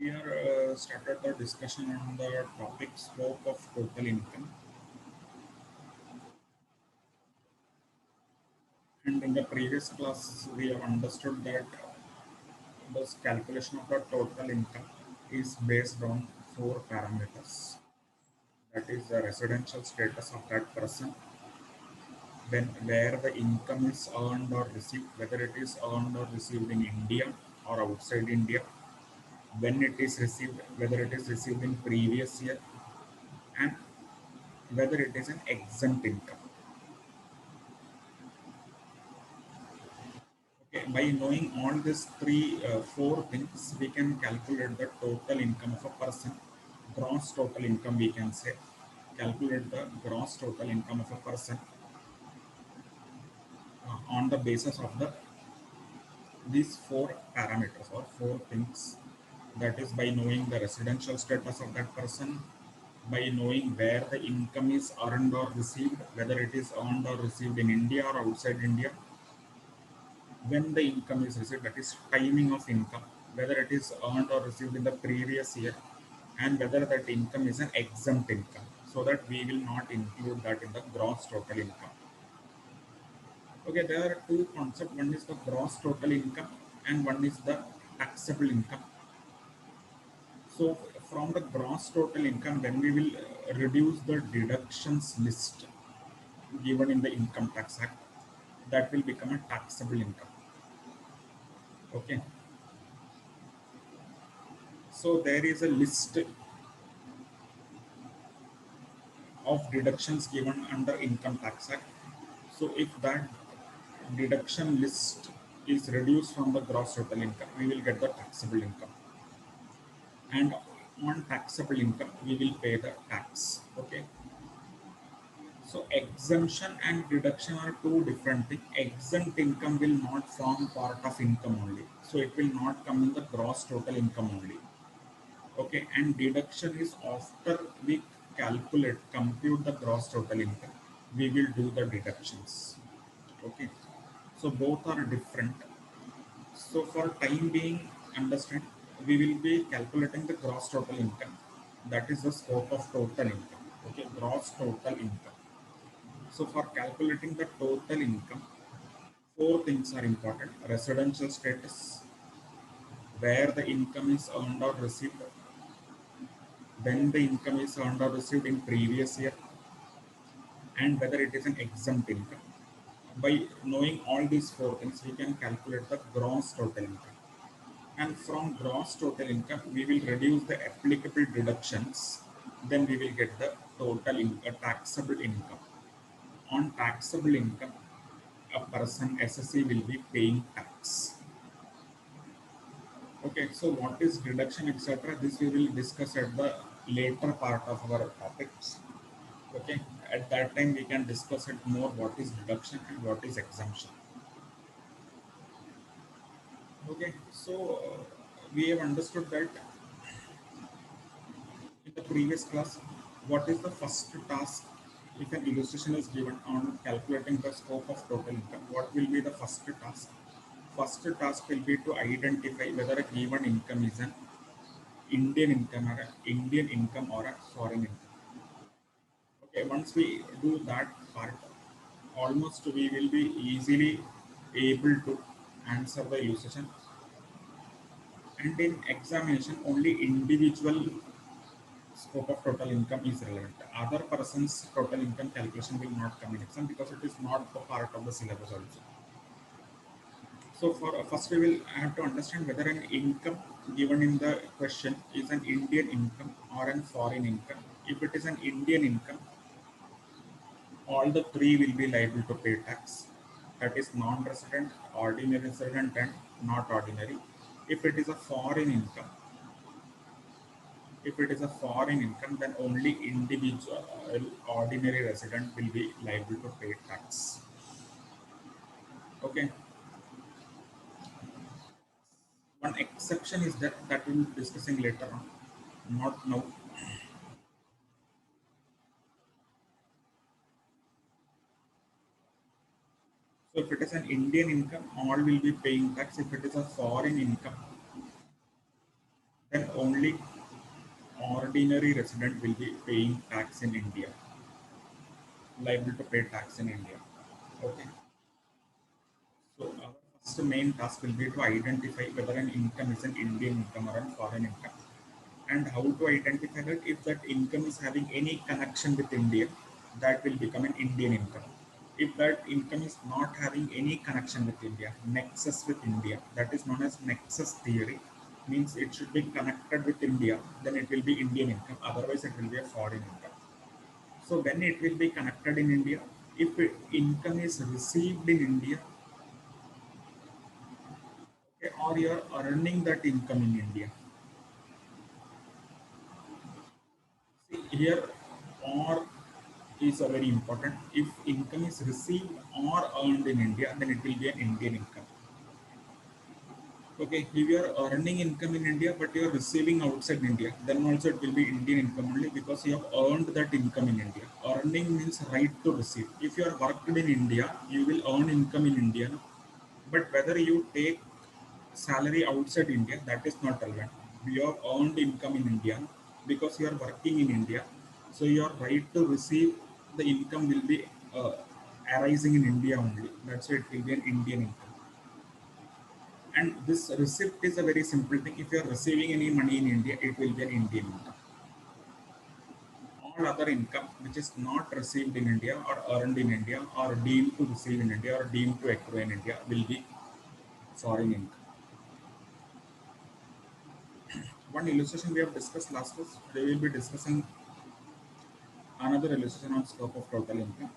We are started the discussion on the topic scope of total income, and in the previous class we have understood that the calculation of the total income is based on four parameters. That is the residential status of that person, then where the income is earned or received, whether it is earned or received in India or outside India, when it is received, whether it is received in previous year, and whether it is an exempt income. Okay, by knowing all these four things, we can calculate the total income of a person. Gross total income, we can say. Calculate the gross total income of a person on the basis of these four parameters or four things. That is by knowing the residential status of that person, by knowing where the income is earned or received, whether it is earned or received in India or outside India, when the income is received, that is timing of income, whether it is earned or received in the previous year, and whether that income is an exempt income, so that we will not include that in the gross total income. Okay, there are two concepts. One is the gross total income and one is the taxable income. So from the gross total income, then we will reduce the deductions list given in the Income Tax Act. That will become a taxable income. Okay. So there is a list of deductions given under Income Tax Act. So if that deduction list is reduced from the gross total income, we will get the taxable income. And on taxable income, we will pay the tax. Okay. So exemption and deduction are two different things. Exempt income will not form part of income only. So it will not come in the gross total income only. Okay, and deduction is after we compute the gross total income, we will do the deductions. Okay, so both are different. So for time being, understand, we will be calculating the gross total income. That is the scope of total income. Okay, gross total income. So for calculating the total income, four things are important: residential status, where the income is earned or received, when the income is earned or received in previous year, and whether it is an exempt income. By knowing all these four things, we can calculate the gross total income. And from gross total income, we will reduce the applicable deductions. Then we will get the taxable income. On taxable income, a person SSC will be paying tax. Okay, so what is deduction, etc.? This we will discuss at the later part of our topics. Okay, at that time we can discuss it more, what is deduction and what is exemption. Okay, so we have understood that in the previous class, what is the first task if an illustration is given on calculating the scope of total income. What will be the first task? First task will be to identify whether a given income is an Indian income or a foreign income. Okay, once we do that part, almost we will be easily able to answer the illustration. And in examination, only individual scope of total income is relevant. Other person's total income calculation will not come in exam because it is not the part of the syllabus also. So for first we will have to understand whether an income given in the question is an Indian income or an foreign income. If it is an Indian income, all the three will be liable to pay tax. That is non-resident, ordinary resident, and not ordinary. If it is a foreign income, then only individual ordinary resident will be liable to pay tax. Okay. One exception is that we will be discussing later on, not now. So if it is an Indian income, all will be paying tax. If it is a foreign income, then only only ordinary resident will be paying tax in India, liable to pay tax in India. Okay. So our first main task will be to identify whether an income is an Indian income or a foreign income. And how to identify that? If that income is having any connection with India, that will become an Indian income. If that income is not having any connection with India, nexus with India, that is known as nexus theory, means it should be connected with India, then it will be Indian income. Otherwise, it will be a foreign income. So when it will be connected in India, if income is received in India, okay, or you are earning that income in India. See, here or is a very important. If income is received or earned in India, then it will be an Indian income. Okay, if you are earning income in India but you are receiving outside India, then also it will be Indian income only because you have earned that income in India. Earning means right to receive. If you are worked in India, you will earn income in India. But whether you take salary outside India, that is not relevant. You have earned income in India because you are working in India. So your right to receive the income will be arising in India only. That's why it will be an Indian income. And this receipt is a very simple thing. If you are receiving any money in India, it will be an Indian income. All other income which is not received in India or earned in India or deemed to receive in India or deemed to accrue in India will be foreign income. One illustration we have discussed last week, they will be discussing another illustration on scope of total income.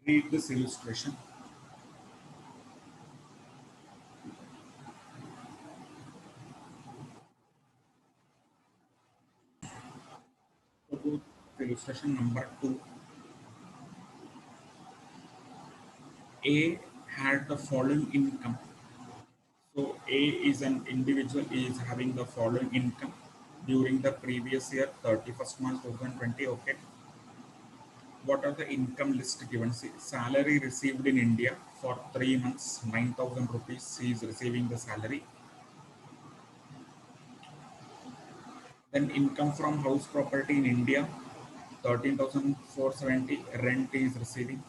Read this illustration. So go to illustration number 2. A had the following income. So A is an individual is having the following income during the previous year, 31st March 2020. Okay. What are the income list given? See, salary received in India for 3 months, 9,000 rupees. He is receiving the salary. Then income from house property in India, 13,470 rent is receiving.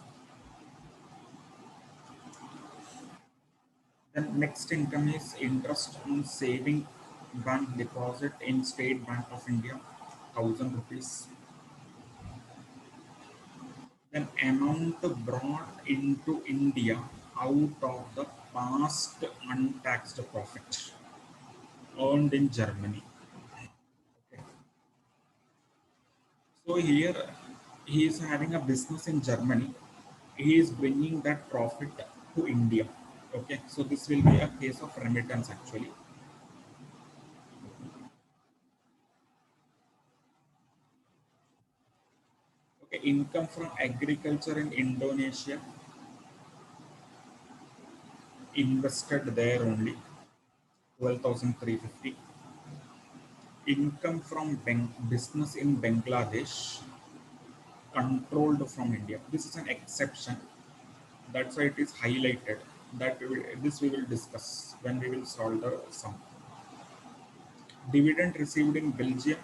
Then next income is interest on saving bank deposit in State Bank of India, 1,000 rupees. Then amount brought into India out of the past untaxed profit earned in Germany. Okay. So here he is having a business in Germany. He is bringing that profit to India. Okay, so this will be a case of remittance actually. Okay, income from agriculture in Indonesia invested there only 12,350. Income from business in Bangladesh controlled from India. This is an exception. That's why it is highlighted. This we will discuss when we will solve the sum. Dividend received in Belgium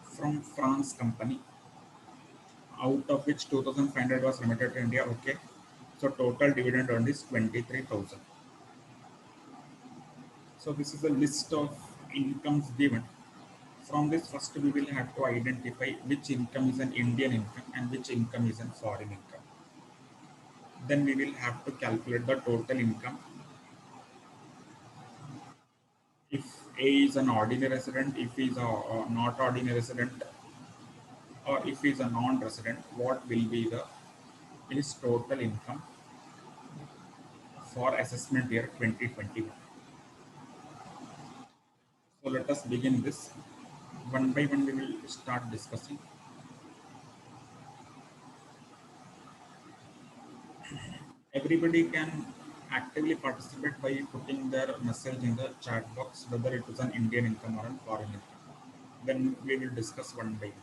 from France company, out of which 2,500 was remitted to India. Okay, so total dividend earned is 23,000. So this is a list of incomes given. From this, first we will have to identify which income is an Indian income and which income is a foreign income. Then we will have to calculate the total income. If A is an ordinary resident, if he is a not ordinary resident, or if he is a non-resident, what will be the his total income for assessment year 2021. So let us begin this. One by one we will start discussing. Everybody can actively participate by putting their message in the chat box, whether it is an Indian income or a foreign income. Then we will discuss one by one.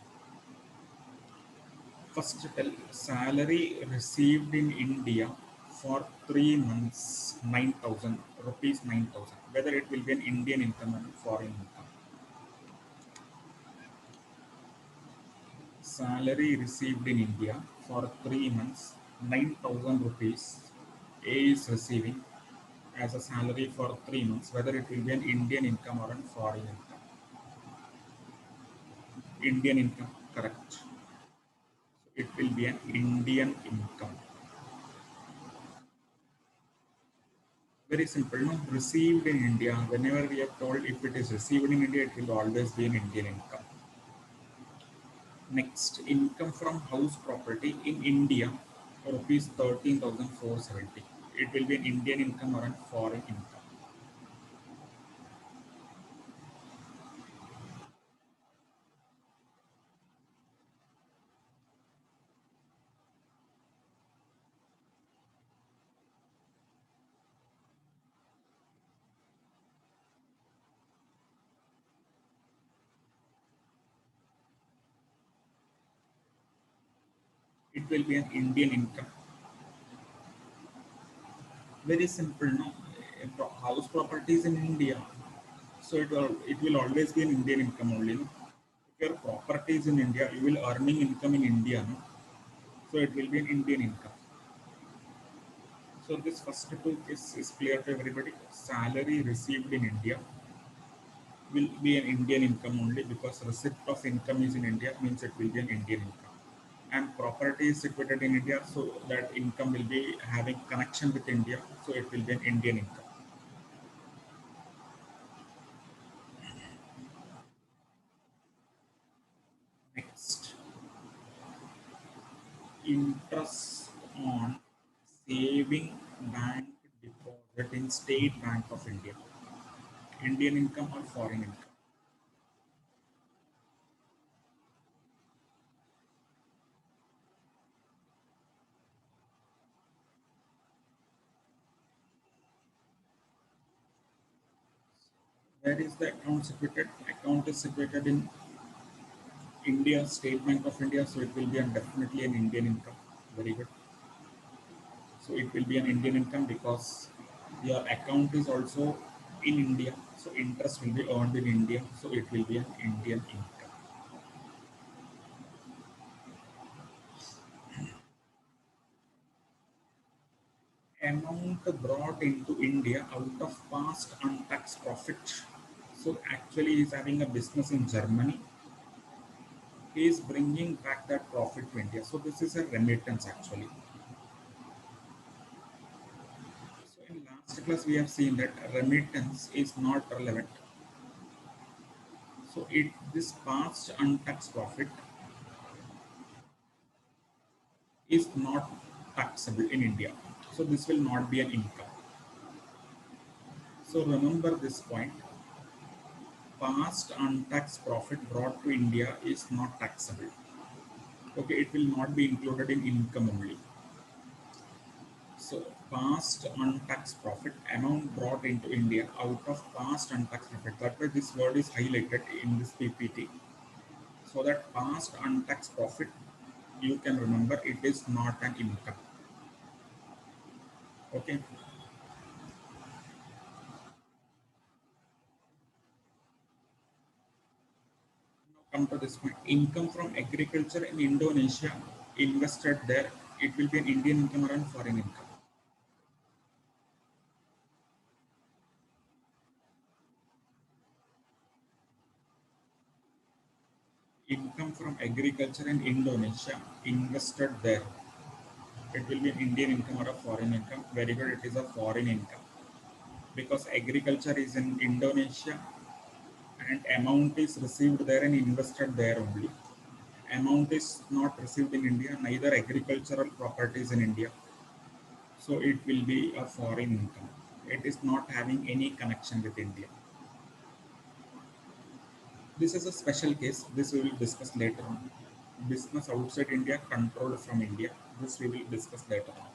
First, tell salary received in India for 3 months, 9,000 rupees, 9,000. Whether it will be an Indian income or foreign income. Salary received in India for 3 months, 9,000 rupees. A is receiving as a salary for 3 months, whether it will be an Indian income or a foreign income. Indian income, correct. So it will be an Indian income. Very simple, no? Received in India. Whenever we are told if it is received in India, it will always be an Indian income. Next, income from house property in India, rupees 13,470. It will be an Indian income or a foreign income. It will be an Indian income. Very simple, no? House properties in India, so it will always be an Indian income only, no? If your property is in India, you will earning income in India, no? So it will be an Indian income. So this first two is clear to everybody. Salary received in India will be an Indian income only, because receipt of income is in India, means it will be an Indian income. And property is situated in India, so that income will be having connection with India, so it will be an Indian income. Next, interest on saving bank deposit in State Bank of India. Indian income or foreign income? Where is the account situated? Account is situated in India, State Bank of India, so it will be definitely an Indian income. Very good. So it will be an Indian income because your account is also in India, so interest will be earned in India, so it will be an Indian income. Amount brought into India out of past untaxed profit. So actually, he's having a business in Germany. He is bringing back that profit to India. So this is a remittance actually. So in last class, we have seen that remittance is not relevant. So this past untaxed profit is not taxable in India. So this will not be an income. So remember this point. Past untaxed profit brought to India is not taxable. Okay, it will not be included in income only. So past untaxed profit, amount brought into India out of past untaxed profit. That way this word is highlighted in this PPT. So that past untaxed profit, you can remember it is not an income. Okay. Now come to this point. Income from agriculture in Indonesia invested there, it will be an Indian income or a foreign income. Income from agriculture in Indonesia invested there, it will be an Indian income or a foreign income. Very good, it is a foreign income because agriculture is in Indonesia and amount is received there and invested there only. Amount is not received in India, neither agricultural properties in India. So it will be a foreign income. It is not having any connection with India. This is a special case. This we will discuss later on. Business outside India, controlled from India. This we will discuss later on.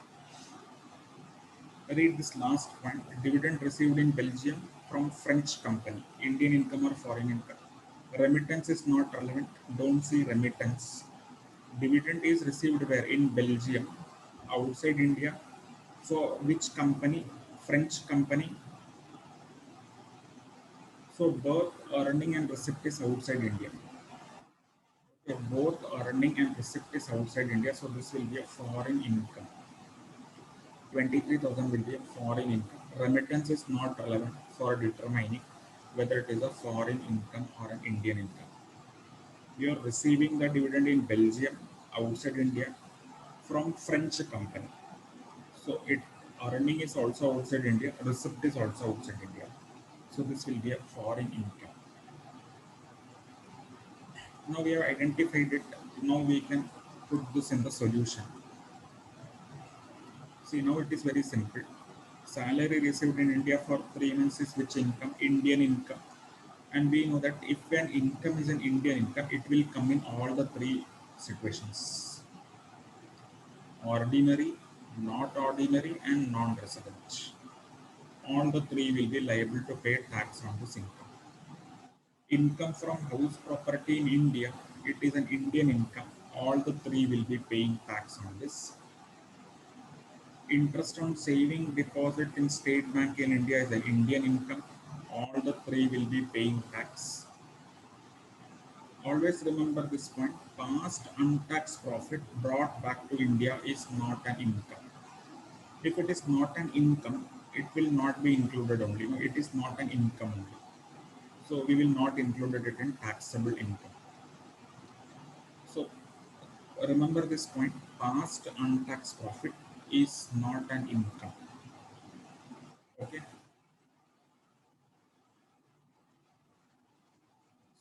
Read this last point. Dividend received in Belgium from French company. Indian income or foreign income. Remittance is not relevant. Don't see remittance. Dividend is received where? In Belgium, outside India. So which company? French company. So both earning and receipt is outside India. Okay, both earning and receipt is outside India. So this will be a foreign income. 23,000 will be a foreign income. Remittance is not relevant for determining whether it is a foreign income or an Indian income. You are receiving the dividend in Belgium, outside India, from French company. So it earning is also outside India, receipt is also outside India. So this will be a foreign income. Now we have identified it. Now we can put this in the solution. See, now it is very simple. Salary received in India for 3 months is which income? Indian income. And we know that if an income is an Indian income, it will come in all the three situations: ordinary, not ordinary, and non-resident. All the three will be liable to pay tax on this income. Income from house property in India, it is an Indian income. All the three will be paying tax on this. Interest on saving deposit in State Bank in India is an Indian income. All the three will be paying tax. Always remember this point: past untaxed profit brought back to India is not an income. If it is not an income, it will not be included only. No, it is not an income only. So we will not include it in taxable income. So remember this point: past untaxed profit is not an income. Okay.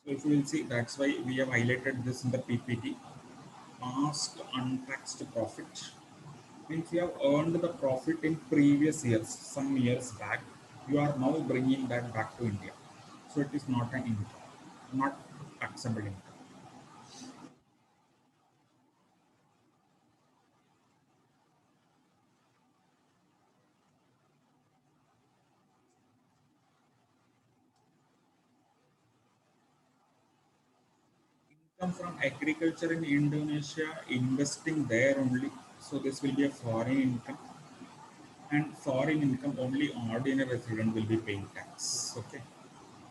So if you will see, that's why we have highlighted this in the PPT. Past untaxed profit means you have earned the profit in previous years, some years back. You are now bringing that back to India. So it is not an income, not taxable income. Income from agriculture in Indonesia, investing there only. So this will be a foreign income. And foreign income, only ordinary resident will be paying tax. Okay.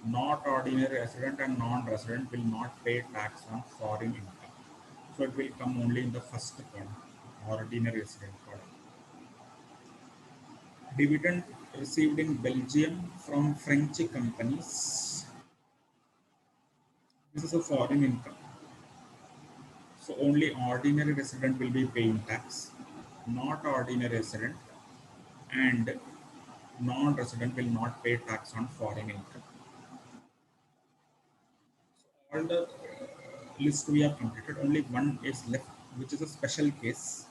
Not ordinary resident and non-resident will not pay tax on foreign income. So it will come only in the first column, ordinary resident column. Dividend received in Belgium from French companies. This is a foreign income. So only ordinary resident will be paying tax, not ordinary resident, and non-resident will not pay tax on foreign income. All the list we have completed, only one is left, which is a special case.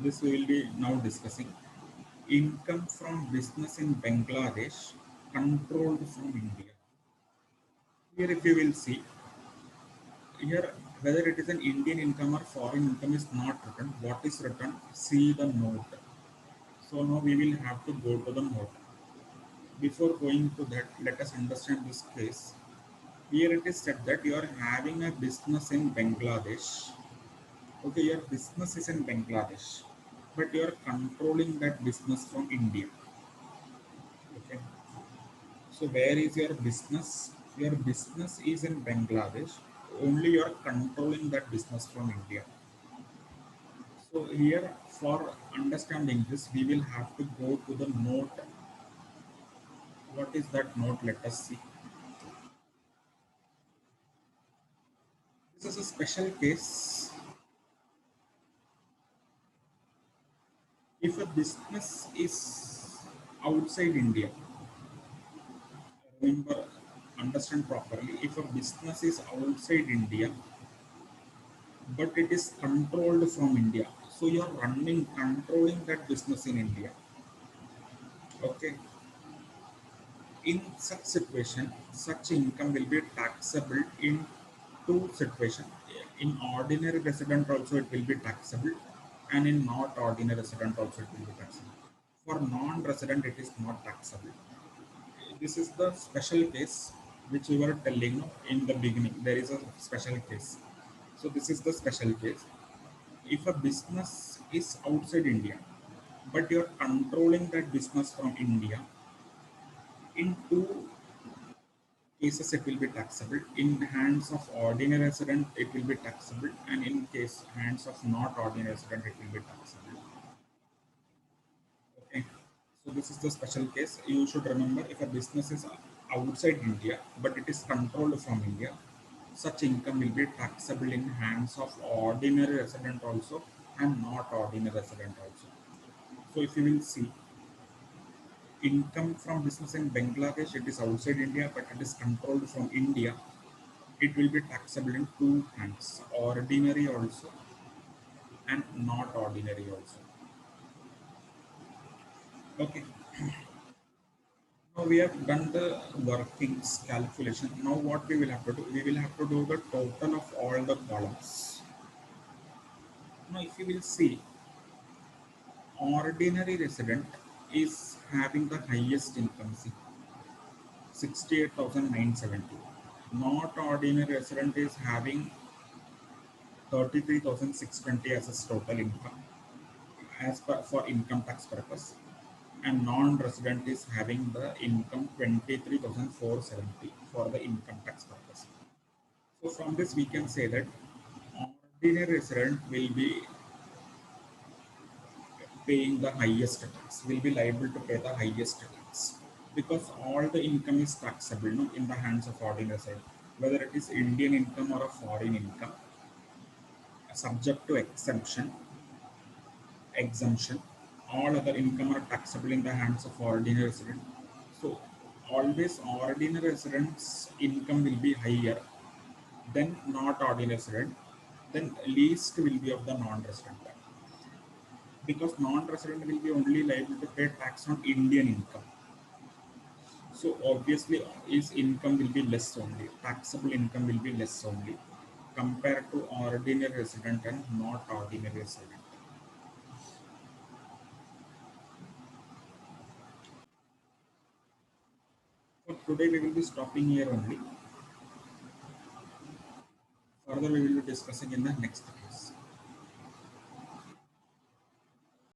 This we will be now discussing. Income from business in Bangladesh controlled from India. Here, if you will see, here whether it is an Indian income or foreign income is not written. What is written? See the note. So now we will have to go to the note. Before going to that, let us understand this case. Here it is said that you are having a business in Bangladesh. Okay, your business is in Bangladesh, but you are controlling that business from India. Okay. So where is your business? Your business is in Bangladesh. Only you are controlling that business from India. So here, for understanding this, we will have to go to the note. What is that note? Let us see. This is a special case. If a business is outside India, remember, understand properly. If a business is outside India, but it is controlled from India, so you are controlling that business in India. Okay. In such situation, such income will be taxable in two situations. In ordinary resident also it will be taxable. and in not ordinary resident also it will be taxable. For non-resident, it is not taxable. This is the special case which we were telling, no, in the beginning. There is a special case. So this is the special case. If a business is outside India, but you're controlling that business from India, in two cases it will be taxable. In hands of ordinary resident, it will be taxable, and in case hands of not ordinary resident, it will be taxable. Okay. So this is the special case. You should remember, if a business is outside India, but it is controlled from India, such income will be taxable in hands of ordinary resident also and not ordinary resident also. So if you will see, income from business in Bangladesh, it is outside India, but it is controlled from India. It will be taxable in two hands, ordinary also and not ordinary also. Okay. Now we have done the workings calculation. Now what we will have to do? We will have to do the total of all the columns. Now if you will see, ordinary resident is having the highest income, see, 68,970. Not ordinary resident is having 33,620 as a total income as per for income tax purpose, and non-resident is having the income 23,470 for the income tax purpose. So from this we can say that ordinary resident will be paying the highest tax, will be liable to pay the highest tax, because all the income is taxable, no, in the hands of ordinary resident, whether it is Indian income or a foreign income, subject to exemption. All other income are taxable in the hands of ordinary resident. So always ordinary residents' income will be higher than not ordinary resident. Then least will be of the non-resident, because non-resident will be only liable to pay tax on Indian income. So obviously his income will be less only. Taxable income will be less only compared to ordinary resident and not ordinary resident. So today we will be stopping here only. Further we will be discussing in the next class.